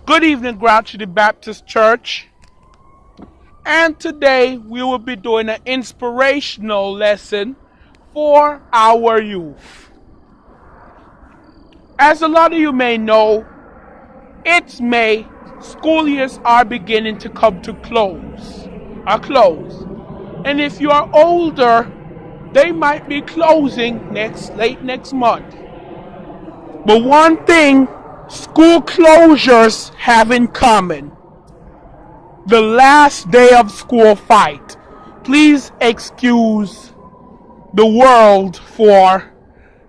Good evening, Grouchy Baptist Church. And today we will be doing an inspirational lesson for our youth. As a lot of you may know, it's May. School years are beginning to come to close. And if you are older, they might be closing late next month. But one thing school closures have in common: the last day of school fight. Please excuse the world for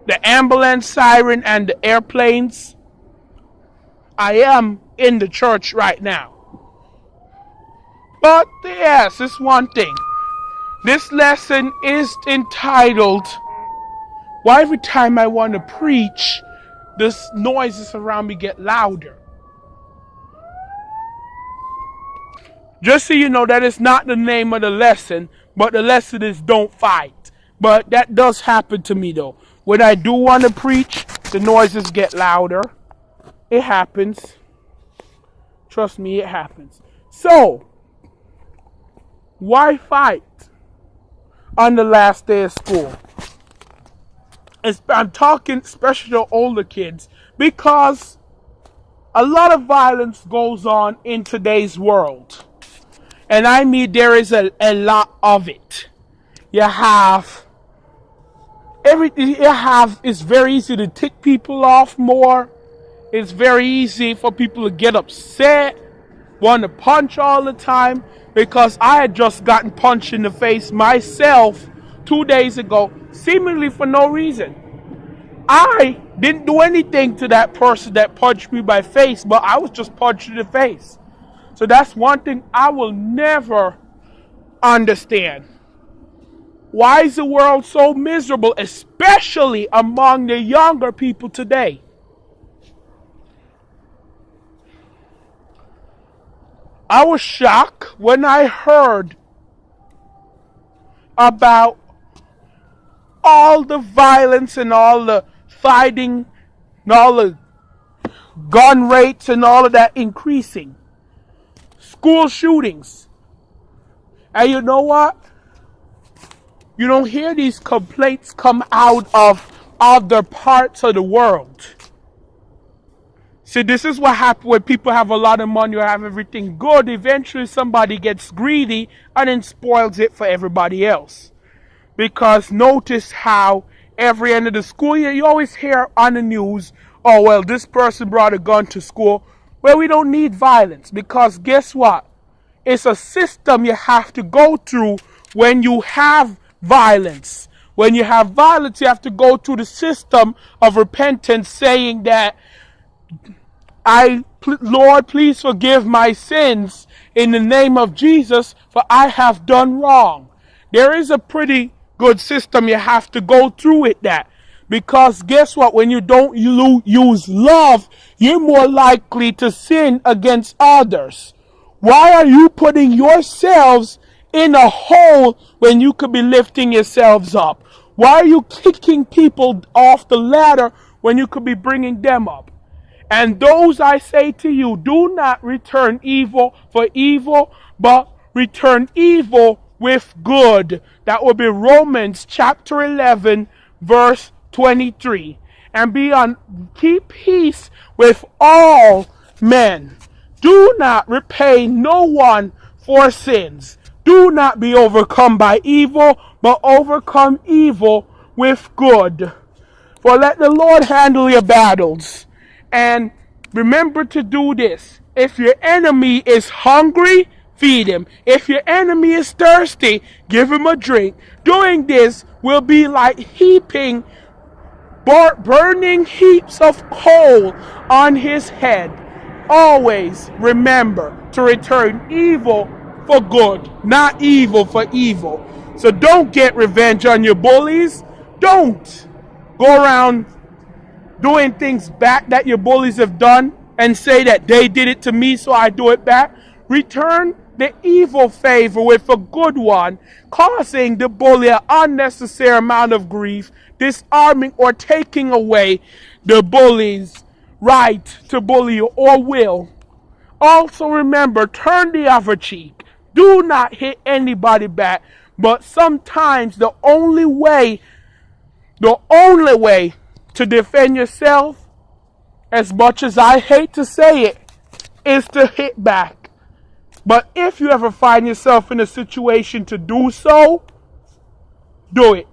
the ambulance siren and the airplanes. I am in the church right now. But yes, it's one thing. This lesson is entitled, "Why Every Time I Want to Preach, the noises around me get louder." Just so you know, that is not the name of the lesson, but the lesson is "Don't Fight." But that does happen to me though. When I do want to preach, the noises get louder. It happens. Trust me, it happens. So, why fight on the last day of school? I'm talking especially to older kids, because a lot of violence goes on in today's world. And I mean, there is a lot of it. It's very easy to tick people off more. It's very easy for people to get upset, want to punch all the time, because I had just gotten punched in the face myself 2 days ago, seemingly for no reason. I didn't do anything to that person that punched me by face, but I was just punched in the face. So that's one thing I will never understand. Why is the world so miserable, especially among the younger people today? I was shocked when I heard about all the violence and all the fighting and all the gun rates and all of that increasing. School shootings. And you know what? You don't hear these complaints come out of other parts of the world. See, this is what happens when people have a lot of money or have everything good. Eventually somebody gets greedy and then spoils it for everybody else. Because notice how every end of the school year you always hear on the news, "Oh, well, this person brought a gun to school." Well, we don't need violence, because guess what? It's a system you have to go through when you have violence. When you have violence, you have to go through the system of repentance, saying that, "Lord, please forgive my sins in the name of Jesus, for I have done wrong." There is a pretty good system you have to go through with that. Because guess what? When you don't use love, you're more likely to sin against others. Why are you putting yourselves in a hole when you could be lifting yourselves up? Why are you kicking people off the ladder when you could be bringing them up? And those, I say to you, do not return evil for evil, but return evil with good. That will be Romans chapter 11, verse 23. And keep peace with all men. Do not repay no one for sins. Do not be overcome by evil, but overcome evil with good. For let the Lord handle your battles. And remember to do this. If your enemy is hungry, feed him. If your enemy is thirsty, give him a drink. Doing this will be like burning heaps of coal on his head. Always remember to return evil for good, not evil for evil. So don't get revenge on your bullies. Don't go around doing things back that your bullies have done and say that they did it to me, so I do it back. Return the evil favor with a good one, causing the bully an unnecessary amount of grief, disarming or taking away the bully's right to bully you or will Also remember, turn the other cheek. Do not hit anybody back. But sometimes the only way to defend yourself, as much as I hate to say it, is to hit back. But if you ever find yourself in a situation to do so, do it.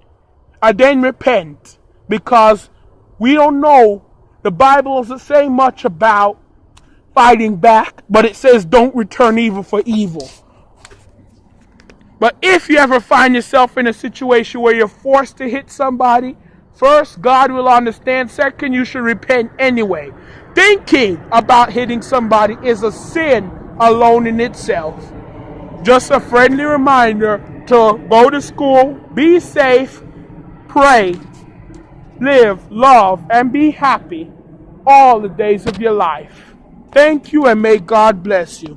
And then repent. Because we don't know, the Bible doesn't say much about fighting back, but it says don't return evil for evil. But if you ever find yourself in a situation where you're forced to hit somebody, first, God will understand. Second, you should repent anyway. Thinking about hitting somebody is a sin alone in itself. Just a friendly reminder to go to school, be safe, pray, live, love, and be happy all the days of your life. Thank you, and may God bless you.